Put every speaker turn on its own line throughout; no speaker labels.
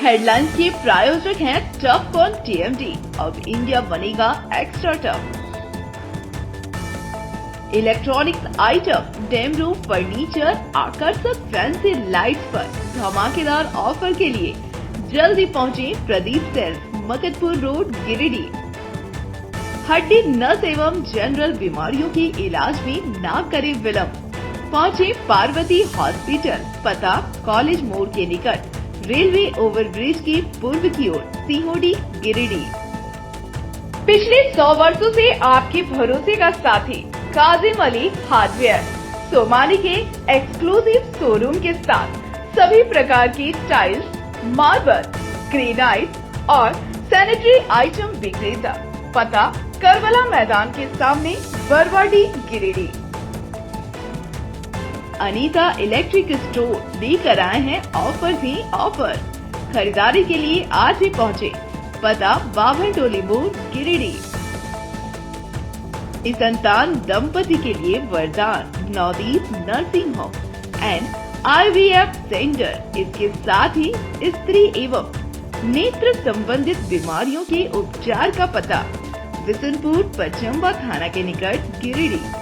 Headlines के प्रायोजक हैं टफकॉन टीएमटी। अब इंडिया बनेगा extra tough. Electronics item, dam roof furniture, आकर्षक फैंसी लाइट्स पर धमाकेदार ऑफर के लिए जल्दी पहुंचे प्रदीप सेल्स, मकतपुर रोड, गिरिडीह। हड्डी, नस एवं जनरल बीमारियों के इलाज में ना करे विलंब। पहुंचे पार्वती हॉस्पिटल, पता कॉलेज मोड़ के निकट, रेलवे ओवरब्रिज के पूर्व की ओर, सीहोडी, गिरिडीह। पिछले 100 वर्षों से आपके भरोसे का साथी काजिम अली हार्डवेयर, सोमानी के एक्सक्लूसिव शोरूम के साथ सभी प्रकार की टाइल्स, मार्बल, ग्रेनाइट और सैनिटरी आइटम विक्रेता। पता करबला मैदान के सामने, बरवाडी, गिरिडीह। अनीता इलेक्ट्रिक स्टोर लेकर आए हैं ऑफर ही ऑफर। खरीदारी के लिए आज ही पहुंचे, पता बाभन टोली मोड़, गिरिडीह। इस संतान दंपति के लिए वरदान Navdeep nursing home and IVF centre. इसके साथ ही स्त्री एवं नेत्र संबंधित बीमारियों के उपचार का पता बिशनपुर पचम्बा थाना के निकट, गिरिडीह।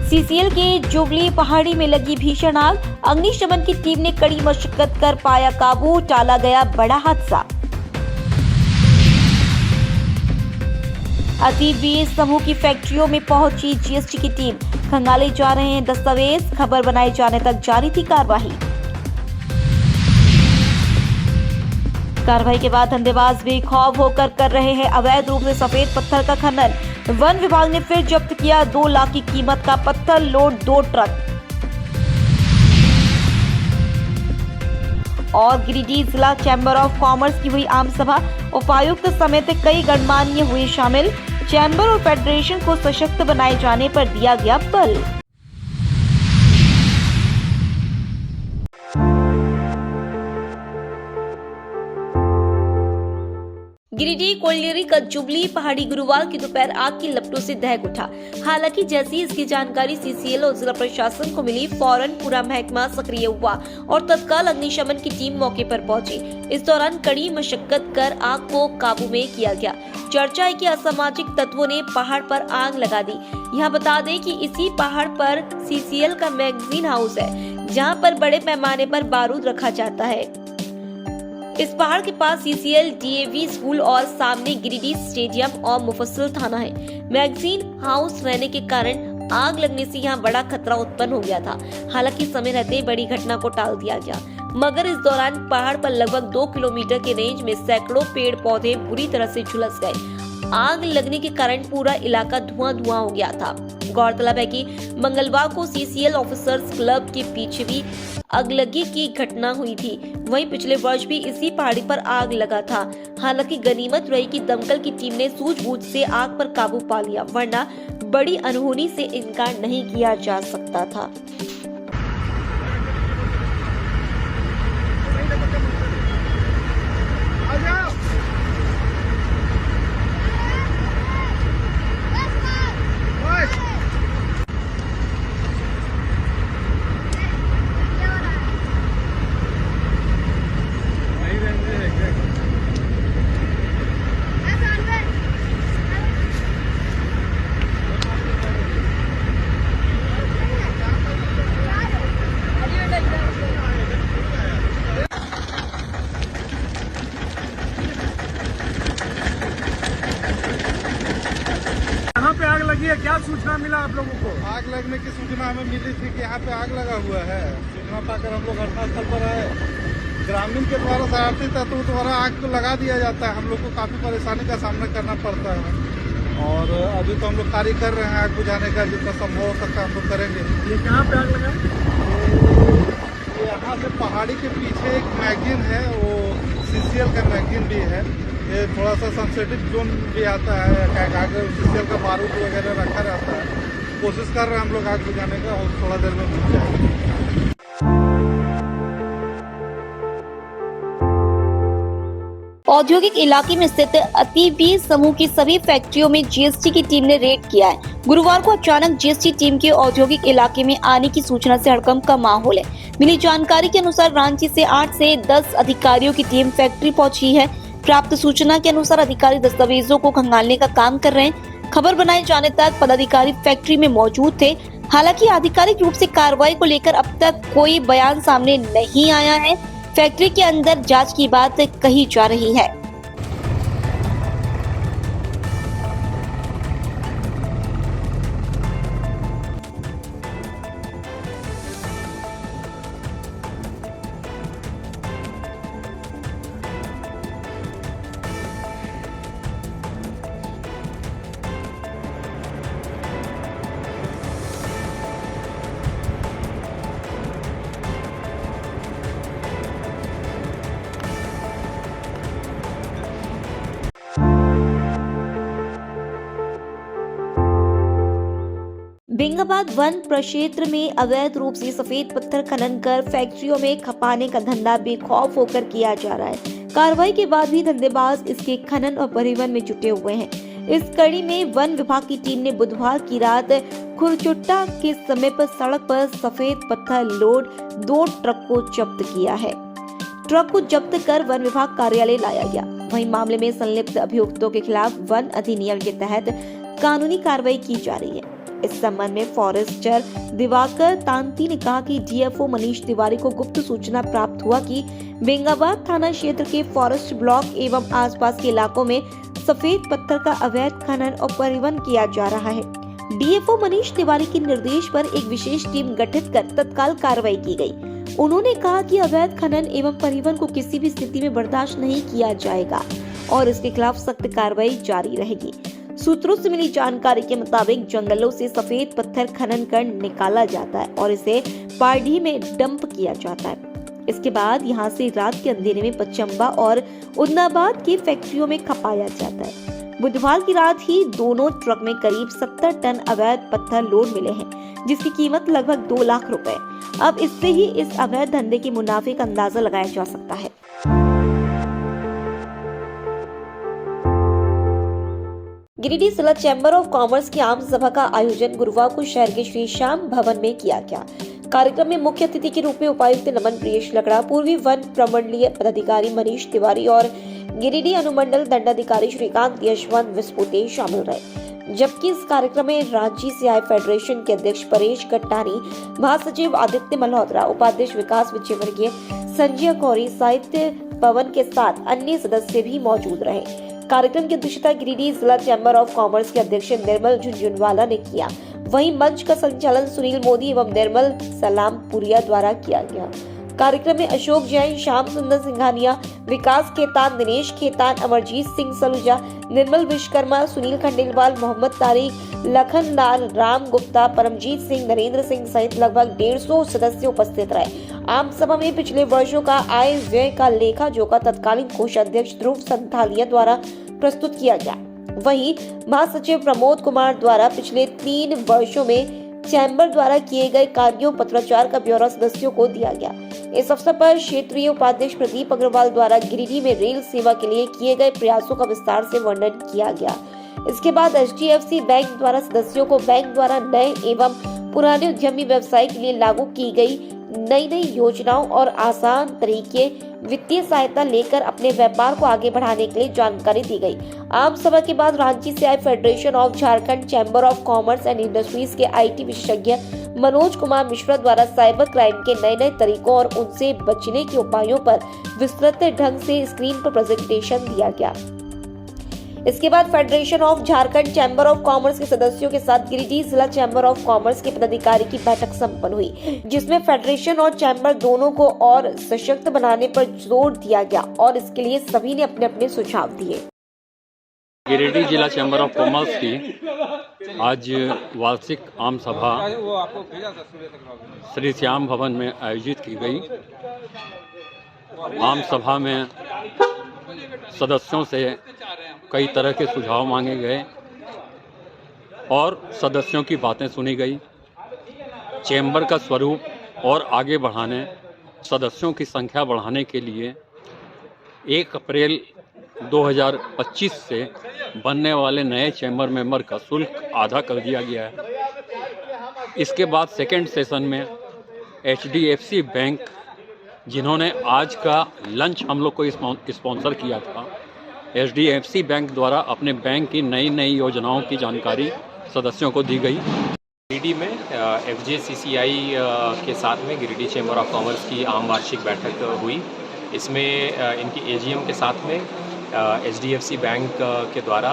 सीसीएल के जुबली पहाड़ी में लगी भीषण आग, अग्निशमन की टीम ने कड़ी मशक्कत कर पाया काबू, टाला गया बड़ा हादसा। अति-बीस समूह की फैक्ट्रियों में पहुंची जीएसटी की टीम, खंगाले जा रहे हैं दस्तावेज, खबर बनाए जाने तक जारी थी कार्रवाई। कार्रवाई के बाद धंधेबाज बेखौफ होकर कर रहे हैं अवैध रूप से सफेद पत्थर का खनन। वन विभाग ने फिर जब्त किया 2 लाख की कीमत का पत्थर लोड 2 ट्रक। और गिरिडीह जिला चैम्बर ऑफ कॉमर्स की हुई आम सभा, उपायुक्त समेत कई गणमान्य हुए शामिल। चैम्बर और फेडरेशन को सशक्त बनाए जाने पर दिया गया बल। गिरिडीह कोयलेरी का जुबली पहाड़ी गुरुवार की दोपहर आग की लपटों से दहक उठा। हालांकि जैसी इसकी जानकारी सीसीएल और जिला प्रशासन को मिली, फौरन पूरा महकमा सक्रिय हुआ और तत्काल अग्निशमन की टीम मौके पर पहुंची। इस दौरान कड़ी मशक्कत कर आग को काबू में किया गया। चर्चा है कि असामाजिक तत्वों ने पहाड़ पर आग लगा दी। यहाँ बता दें कि इसी पहाड़ पर सीसीएल का मैगजीन हाउस है, जहाँ पर बड़े पैमाने पर बारूद रखा जाता है। इस पहाड़ के पास सीसीएल डीएवी स्कूल और सामने गिरिडीह स्टेडियम और मुफस्सिल थाना है। मैगजीन हाउस रहने के कारण आग लगने से यहाँ बड़ा खतरा उत्पन्न हो गया था। हालांकि समय रहते बड़ी घटना को टाल दिया गया, मगर इस दौरान पहाड़ पर लगभग 2 किलोमीटर के रेंज में सैकड़ों पेड़ पौधे बुरी तरह से झुलस गए। आग लगने के कारण पूरा इलाका धुआं हो गया था। गौरतलब है कि मंगलवार को सीसीएल ऑफिसर्स क्लब के पीछे भी अगलगी की घटना हुई थी। वहीं पिछले वर्ष भी इसी पहाड़ी पर आग लगा था। हालांकि गनीमत रही कि दमकल की टीम ने सूझबूझ से आग पर काबू पा लिया, वरना बड़ी अनहोनी से इनकार नहीं किया जा सकता था।
लगी है, क्या सूचना मिला आप लोगों को?
आग लगने की सूचना हमें मिली थी कि यहाँ पे आग लगा हुआ है। सूचना पाकर हम लोग घटनास्थल पर आए। ग्रामीण के द्वारा शरारती तत्वों द्वारा आग को लगा दिया जाता है। हम लोग को काफी परेशानी का सामना करना पड़ता है और अभी तो हम लोग कार्य कर रहे हैं आग बुझाने का, जितना संभव हो सकता हम लोग करेंगे।
ये कहाँ पे आग लगा?
यहाँ से पहाड़ी के पीछे एक मैगजीन है, वो सीसीएल का मैगजीन भी है। ये थोड़ा सा सेंसिटिव जोन भी आता है, आगे सीसीएल का बारूद वगैरह रखा रहता है। कोशिश कर रहे हैं हम लोग आग बुझाने का और थोड़ा देर में बुझ जाएगा।
औद्योगिक इलाके में स्थित अतिवी समूह की सभी फैक्ट्रियों में जीएसटी की टीम ने रेड किया है। गुरुवार को अचानक जीएसटी टीम के औद्योगिक इलाके में आने की सूचना से हड़कंप का माहौल है। मिली जानकारी के अनुसार रांची से 8 से 10 अधिकारियों की टीम फैक्ट्री पहुंची है। प्राप्त सूचना के अनुसार अधिकारी दस्तावेजों को खंगालने का काम कर रहे हैं। खबर बनाए जाने तक पदाधिकारी फैक्ट्री में मौजूद थे। हालांकि आधिकारिक रूप से कार्रवाई को लेकर अब तक कोई बयान सामने नहीं आया है। फैक्ट्री के अंदर जांच की बात कही जा रही है। बेंगाबाद वन प्रक्षेत्र में अवैध रूप से सफेद पत्थर खनन कर फैक्ट्रियों में खपाने का धंधा बेखौफ होकर किया जा रहा है। कार्रवाई के बाद भी धंधेबाज इसके खनन और परिवहन में जुटे हुए हैं। इस कड़ी में वन विभाग की टीम ने बुधवार की रात खुरचुट्टा के समय पर सड़क पर सफेद पत्थर लोड 2 ट्रक को जब्त किया है। ट्रक को जब्त कर वन विभाग कार्यालय लाया गया। वहीं मामले में संलिप्त अभियुक्तों के खिलाफ वन अधिनियम के तहत कानूनी कार्रवाई की जा रही है। इस संबंध में फॉरेस्टर दिवाकर तांती ने कहा कि डीएफओ मनीष तिवारी को गुप्त सूचना प्राप्त हुआ कि बेंगाबाद थाना क्षेत्र के फॉरेस्ट ब्लॉक एवं आसपास के इलाकों में सफेद पत्थर का अवैध खनन और परिवहन किया जा रहा है। डीएफओ मनीष तिवारी के निर्देश पर एक विशेष टीम गठित कर तत्काल कार्रवाई की गई। उन्होंने कहा कि अवैध खनन एवं परिवहन को किसी भी स्थिति में बर्दाश्त नहीं किया जाएगा और इसके खिलाफ सख्त कार्रवाई जारी रहेगी। सूत्रों से मिली जानकारी के मुताबिक जंगलों से सफेद पत्थर खनन कर निकाला जाता है और इसे पारडी में डंप किया जाता है। इसके बाद यहां से रात के अंधेरे में पचम्बा और उदनाबाद की फैक्ट्रियों में खपाया जाता है। बुधवार की रात ही दोनों ट्रक में करीब 70 टन अवैध पत्थर लोड मिले हैं, जिसकी कीमत लगभग 2 लाख रुपए। अब इससे ही इस अवैध धंधे के मुनाफे का अंदाजा लगाया जा सकता है। गिरिडीह जिला चैम्बर ऑफ कॉमर्स की आम सभा का आयोजन गुरुवार को शहर के श्री श्याम भवन में किया गया। कार्यक्रम में मुख्य अतिथि के रूप में उपायुक्त नमन प्रियेश लकड़ा, पूर्वी वन प्रमंडलीय पदाधिकारी मनीष तिवारी और गिरिडीह अनुमंडल दंडाधिकारी श्रीकांत यशवंत विस्पुते शामिल रहे। जबकि इस कार्यक्रम में रांची से आए फेडरेशन के अध्यक्ष परेश कट्टानी, महासचिव आदित्य मल्होत्रा, उपाध्यक्ष विकास विजयवर्गीय, संजय कौरी, साहित्य पवन के साथ अन्य सदस्य भी मौजूद रहे। कार्यक्रम की अध्यक्षता गिरिडीह जिला चैम्बर ऑफ कॉमर्स के अध्यक्ष निर्मल झुंझुनवाला ने किया। वहीं मंच का संचालन सुनील मोदी एवं निर्मल सलामपुरिया द्वारा किया गया। कार्यक्रम में अशोक जैन, श्याम सुंदर सिंघानिया, विकास खेतान, दिनेश खेतान, अमरजीत सिंह सलूजा, निर्मल विश्वकर्मा, सुनील खंडेलवाल, मोहम्मद तारिक, लखन लाल, राम गुप्ता, परमजीत सिंह, नरेंद्र सिंह सहित लगभग 150 सदस्य उपस्थित रहे। आम सभा में पिछले वर्षों का आय व्यय का लेखा जोखा तत्कालीन कोषाध्यक्ष ध्रुव संथालिया द्वारा प्रस्तुत किया गया। वहीं महासचिव प्रमोद कुमार द्वारा पिछले 3 वर्षों में चैम्बर द्वारा किए गए कार्यों पत्राचार का ब्यौरा सदस्यों को दिया गया। इस अवसर पर क्षेत्रीय उपाध्यक्ष प्रदीप अग्रवाल द्वारा गिरिडीह में रेल सेवा के लिए किए गए प्रयासों का विस्तार से वर्णन किया गया। इसके बाद HDFC बैंक द्वारा सदस्यों को बैंक द्वारा नए एवं पुराने उद्यमी व्यवसाय के लिए लागू की गई नई योजनाओं और आसान तरीके वित्तीय सहायता लेकर अपने व्यापार को आगे बढ़ाने के लिए जानकारी दी गई। आम सभा के बाद रांची से आए federation of Jharkhand chamber of commerce and industries के IT विशेषज्ञ मनोज कुमार मिश्रा द्वारा साइबर क्राइम के नए तरीकों और उनसे बचने के उपायों पर विस्तृत ढंग से स्क्रीन पर प्रेजेंटेशन दिया गया। इसके बाद federation of Jharkhand chamber of commerce के सदस्यों के साथ गिरिडीह जिला चैम्बर ऑफ कॉमर्स के पदाधिकारी की बैठक संपन्न हुई, जिसमें फेडरेशन और चैम्बर दोनों को और सशक्त बनाने पर जोर दिया गया और इसके लिए सभी ने अपने अपने सुझाव दिए।
गिरिडीह जिला चैम्बर ऑफ कॉमर्स की आज वार्षिक आम सभा श्री श्याम भवन में आयोजित की गई। आम सभा में सदस्यों से कई तरह के सुझाव मांगे गए और सदस्यों की बातें सुनी गई। चैम्बर का स्वरूप और आगे बढ़ाने, सदस्यों की संख्या बढ़ाने के लिए 1 अप्रैल 2025 से बनने वाले नए चैम्बर मेंबर का शुल्क आधा कर दिया गया है। इसके बाद सेकेंड सेशन में HDFC बैंक, जिन्होंने आज का लंच हम लोग को स्पॉन्सर किया था, HDFC बैंक द्वारा अपने बैंक की नई नई योजनाओं की जानकारी सदस्यों को दी गई।
गिरिडीह में FJCCI के साथ में गिरिडीह चैम्बर ऑफ कॉमर्स की आम वार्षिक बैठक हुई। इसमें इनकी AGM के साथ में HDFC बैंक के द्वारा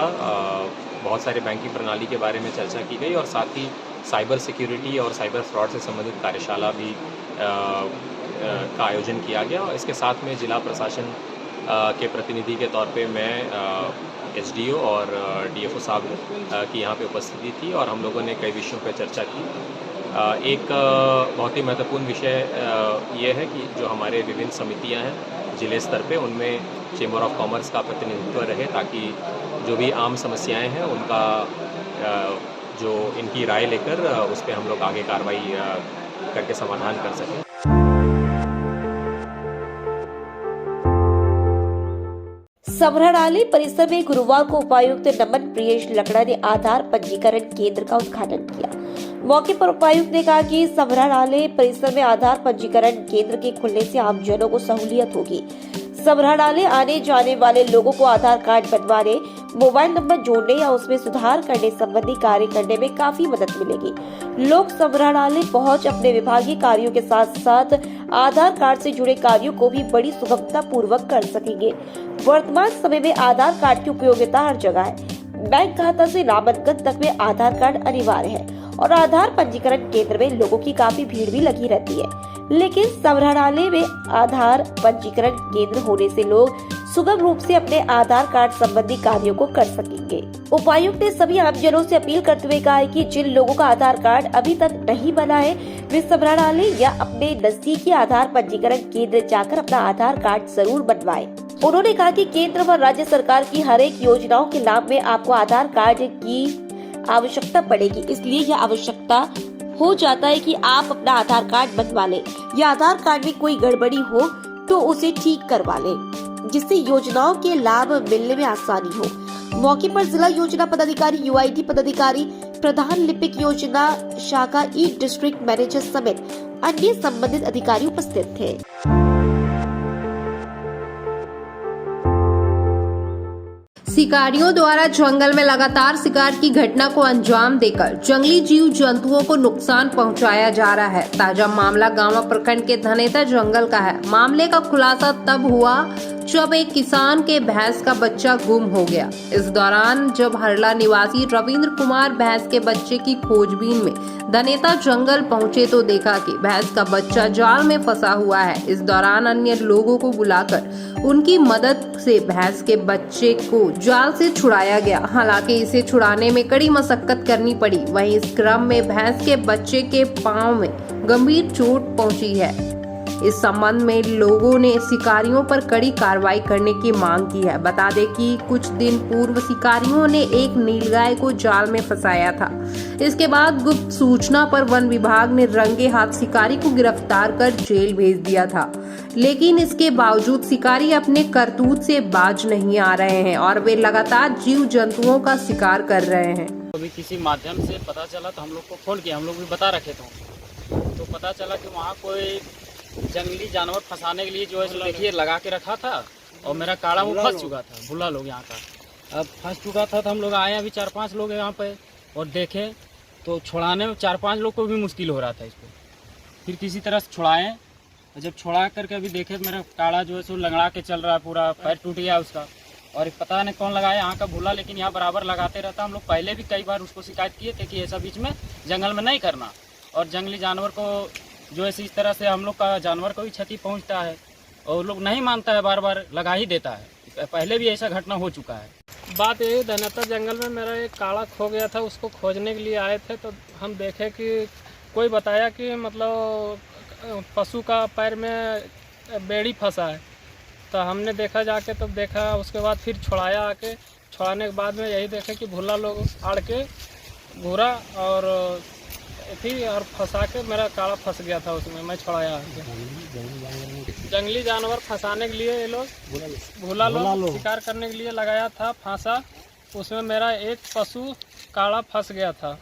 बहुत सारे बैंकिंग प्रणाली के बारे में चर्चा की गई और साथ ही साइबर सिक्योरिटी और साइबर फ्रॉड से संबंधित कार्यशाला भी का आयोजन किया गया। और इसके साथ में जिला प्रशासन के प्रतिनिधि के तौर पे मैं SDO और DFO साहब की यहाँ पे उपस्थिति थी और हम लोगों ने कई विषयों पर चर्चा की। एक बहुत ही महत्वपूर्ण विषय ये है कि जो हमारे विभिन्न समितियाँ हैं जिले स्तर पे, उनमें चेंबर ऑफ कॉमर्स का प्रतिनिधित्व रहे, ताकि जो भी आम समस्याएं हैं उनका जो इनकी राय लेकर उस पर हम लोग आगे कार्रवाई करके समाधान कर सकें।
समराड़ाली परिसर में गुरुवार को उपायुक्त नमन प्रियेश लकड़ा ने आधार पंजीकरण केंद्र का उद्घाटन किया। मौके पर उपायुक्त ने कहा कि समराड़ाली परिसर में आधार पंजीकरण केंद्र के खुलने से आमजनों को सहूलियत होगी। समराड़ाली आने जाने वाले लोगों को आधार कार्ड बनवाने, मोबाइल नंबर जोड़ने या उसमें सुधार करने संबंधी कार्य करने में काफी मदद मिलेगी। लोग समराड़ाली पहुंच अपने विभागीय कार्यों के साथ साथ आधार कार्ड से जुड़े कार्यों को भी बड़ी सुगमता पूर्वक कर सकेंगे। वर्तमान समय में आधार कार्ड की उपयोगिता हर जगह है। बैंक खाता से नामांकन तक में आधार कार्ड अनिवार्य है और आधार पंजीकरण केंद्र में लोगों की काफी भीड़ भी लगी रहती है, लेकिन समराड़ाली में आधार पंजीकरण केंद्र होने से लोग सुगम रूप से अपने आधार कार्ड संबंधी कार्यों को कर सकेंगे। उपायुक्त ने सभी आमजनों से अपील करते हुए कहा है कि जिन लोगों का आधार कार्ड अभी तक नहीं बना है, वे समराड़ाली या अपने नजदीकी आधार पंजीकरण केंद्र जाकर अपना आधार कार्ड जरूर बनवाएं। उन्होंने कहा कि केंद्र व राज्य सरकार की हर एक योजनाओं के लाभ में आपको आधार कार्ड की आवश्यकता पड़ेगी, इसलिए यह आवश्यकता हो जाता है कि आप अपना आधार कार्ड बनवा लें या आधार कार्ड में कोई गड़बड़ी हो तो उसे ठीक करवा लें, जिससे योजनाओं के लाभ मिलने में आसानी हो। मौके पर जिला योजना पदाधिकारी, UID पदाधिकारी, प्रधान लिपिक योजना शाखा, डिस्ट्रिक्ट मैनेजर समेत अन्य संबंधित अधिकारी उपस्थित थे।
शिकारियों द्वारा जंगल में लगातार शिकार की घटना को अंजाम देकर जंगली जीव जंतुओं को नुकसान पहुंचाया जा रहा है। ताजा मामला गांवा प्रखंड के धनेता जंगल का है। मामले का खुलासा तब हुआ जब एक किसान के भैंस का बच्चा गुम हो गया। इस दौरान जब हरला निवासी रविंद्र कुमार भैंस के बच्चे की खोजबीन में धनेता जंगल पहुंचे तो देखा कि भैंस का बच्चा जाल में फंसा हुआ है। इस दौरान अन्य लोगों को बुलाकर उनकी मदद से भैंस के बच्चे को जाल से छुड़ाया गया। हालांकि इसे छुड़ाने में कड़ी मशक्कत करनी पड़ी। वहीं इस क्रम में भैंस के बच्चे के पांव में गंभीर चोट पहुंची है। इस संबंध में लोगों ने शिकारियों पर कड़ी कार्रवाई करने की मांग की है। बता दें कि कुछ दिन पूर्व शिकारियों ने एक नीलगाय को जाल में फंसाया था। इसके बाद गुप्त सूचना पर वन विभाग ने रंगे हाथ शिकारी को गिरफ्तार कर जेल भेज दिया था, लेकिन इसके बावजूद शिकारी अपने करतूत से बाज नहीं आ रहे हैं और वे लगातार जीव जंतुओं का शिकार कर रहे हैं।
अभी किसी माध्यम से पता चला तो हम लोग को फोन किया, हम लोग भी बता रखे थे, तो पता चला कि वहाँ कोई जंगली जानवर फंसाने के लिए जो है देखिए लगा के रखा था और मेरा काड़ा वो फंस चुका था। भुल्ला लोग यहाँ का अब फंस चुका था, तो हम लोग आए, अभी 4-5 लोग यहाँ पे और देखें तो छुड़ाने में 4-5 लोग को भी मुश्किल हो रहा था इसको। फिर किसी तरह से छुड़ाएँ और जब छुड़ा करके अभी देखे मेरा काड़ा जो है सो लंगड़ा के चल रहा है, पूरा पैर टूट गया उसका। और पता नहीं कौन लगाया यहाँ का भुल्ला, लेकिन यहाँ बराबर लगाते रहता। हम लोग पहले भी कई बार उसको शिकायत किए थे कि ऐसा बीच में जंगल में नहीं करना, और जंगली जानवर को जो है इस तरह से हम लोग का जानवर को भी क्षति पहुंचता है और लोग नहीं मानता है, बार बार लगा ही देता है। पहले भी ऐसा घटना हो चुका है।
बात यही, धनेता जंगल में मेरा एक काड़ा खो गया था, उसको खोजने के लिए आए थे तो हम देखे कि कोई बताया कि मतलब पशु का पैर में बेड़ी फंसा है। तो हमने देखा जाके, तब देखा, उसके बाद फिर छुड़ाया। आके छुड़ाने के बाद में यही देखे कि भुल्ला लोग आड़ के घूरा और थी और फंसा के मेरा काड़ा फंस गया था उसमें, मैं छुड़ाया। जंगली जानवर फंसाने के लिए ये लोग भूला लोग शिकार करने के लिए लगाया था फांसा, उसमें मेरा एक पशु काड़ा फंस गया था।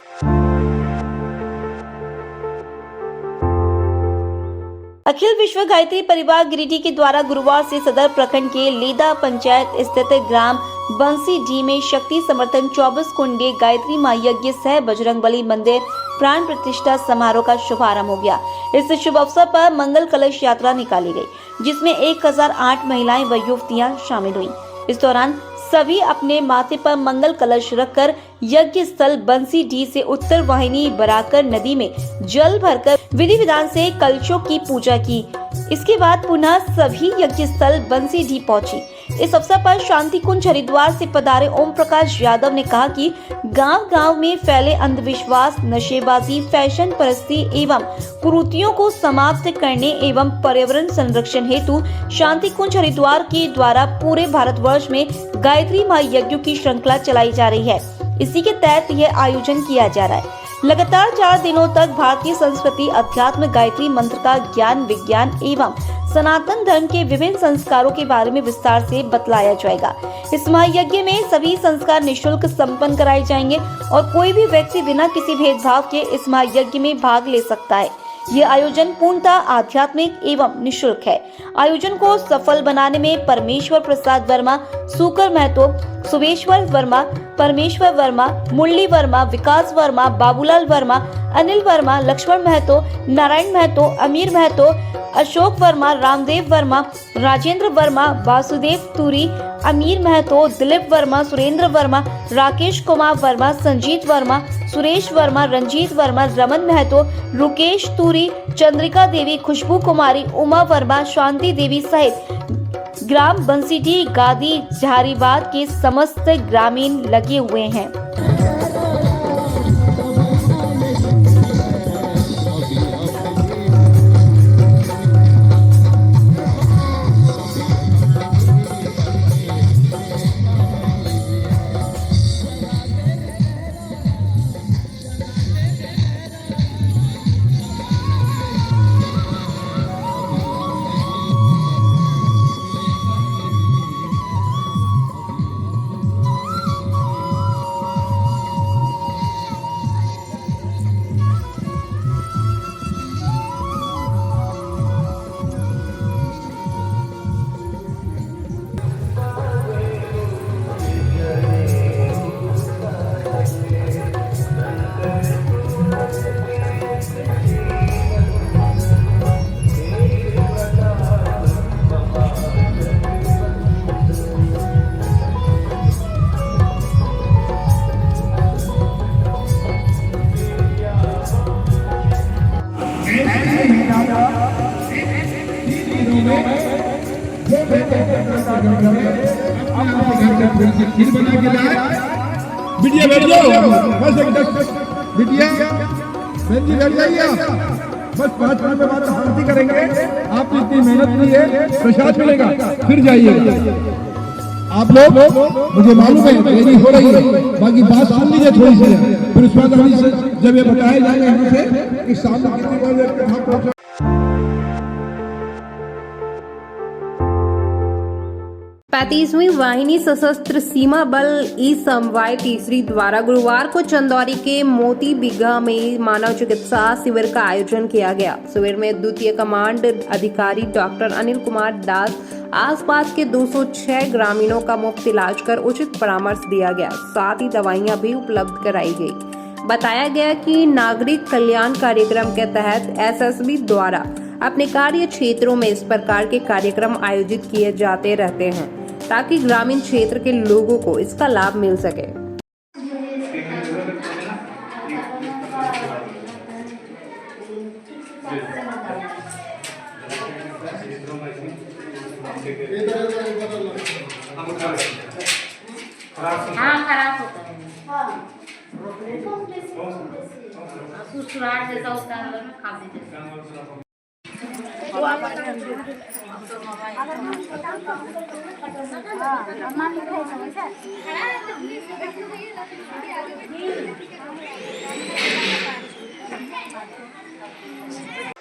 अखिल विश्व गायत्री परिवार गिरिडीह के द्वारा गुरुवार से सदर प्रखंड के लीदा पंचायत स्थित ग्राम बंसीडीह में शक्ति समर्थन 24 कुंडे गायत्री मां यज्ञ सह बजरंगबली मंदिर प्राण प्रतिष्ठा समारोह का शुभारंभ हो गया। इस शुभ अवसर पर मंगल कलश यात्रा निकाली गई, जिसमें 1008 महिलाएं व युवतियां शामिल हुई। इस दौरान सभी अपने माथे पर मंगल कलश रखकर यज्ञ स्थल बंसीडीह से उत्तर वाहिनी बराकर नदी में जल भरकर विधि विधान से कलशों की पूजा की। इसके बाद पुनः सभी यज्ञ स्थल बंसीडीह पहुंची। इस अवसर पर शांति कुंज हरिद्वार से पधारे ओम प्रकाश यादव ने कहा कि गांव-गांव में फैले अंधविश्वास, नशेबाजी, फैशन परस्ती एवं कुरीतियों को समाप्त करने एवं पर्यावरण संरक्षण हेतु शांति कुंज हरिद्वार के द्वारा पूरे भारतवर्ष में गायत्री मां यज्ञों की श्रृंखला चलाई जा रही है। इसी के तहत यह आयोजन किया जा रहा है। लगातार 4 दिनों तक भारतीय संस्कृति, अध्यात्म, गायत्री मंत्र का ज्ञान, विज्ञान एवं सनातन धर्म के विभिन्न संस्कारों के बारे में विस्तार से बतलाया जाएगा। इस महायज्ञ में सभी संस्कार निःशुल्क संपन्न कराए जाएंगे और कोई भी व्यक्ति बिना किसी भेदभाव के इस महायज्ञ में भाग ले सकता है। ये आयोजन पूर्णतः आध्यात्मिक एवं निःशुल्क है। आयोजन को सफल बनाने में परमेश्वर प्रसाद वर्मा, सुकर महतो, सुबेश्वर वर्मा, परमेश्वर वर्मा, मुरली वर्मा, विकास वर्मा, बाबूलाल वर्मा, अनिल वर्मा, लक्ष्मण महतो, नारायण महतो, अमीर महतो, अशोक वर्मा, रामदेव वर्मा, राजेंद्र वर्मा, वासुदेव तुरी, अमीर महतो, दिलीप वर्मा, सुरेंद्र वर्मा, राकेश कुमार वर्मा, संजीत वर्मा, सुरेश वर्मा, रंजीत वर्मा, रमन महतो, रुकेश तुरी, चंद्रिका देवी, खुशबू कुमारी, उमा वर्मा, शांति देवी सहित ग्राम बंसीडीह, गादी, झारीबाद के समस्त ग्रामीण लगे हुए हैं।
खीर बना के लाए, बिटिया बैठ जाओ, बस एक 10 बिटिया बहन जी बैठ जाइए, बस 5 मिनट में बात शांति करेंगे। आपने इतनी मेहनत की है, प्रसाद मिलेगा, फिर जाइएगा। आप लोग, मुझे मालूम है देरी हो रही है, बाकी बात सुन लीजिए थोड़ी सी, फिर उसके बाद अभी जब ये बताया जाएगा यहाँ से कि सामने कितनी बार
35वीं वाहिनी सशस्त्र सीमा बल ई समवाय तीसरी द्वारा गुरुवार को चंदौरी के मोती बिघा में मानव चिकित्सा शिविर का आयोजन किया गया। शिविर में द्वितीय कमांड अधिकारी डॉक्टर अनिल कुमार दास आसपास के 206 ग्रामीणों का मुफ्त इलाज कर उचित परामर्श दिया गया। साथ ही दवाइयां भी उपलब्ध कराई गई। बताया गया कि नागरिक कल्याण कार्यक्रम के तहत एसएसबी द्वारा अपने कार्य क्षेत्रों में इस प्रकार के कार्यक्रम आयोजित किए जाते रहते हैं ताकि ग्रामीण क्षेत्र के लोगों को इसका लाभ मिल सके।
खराब होता है, सुसुराट जैसा होता है, खांसी जैसा। खाते हैं।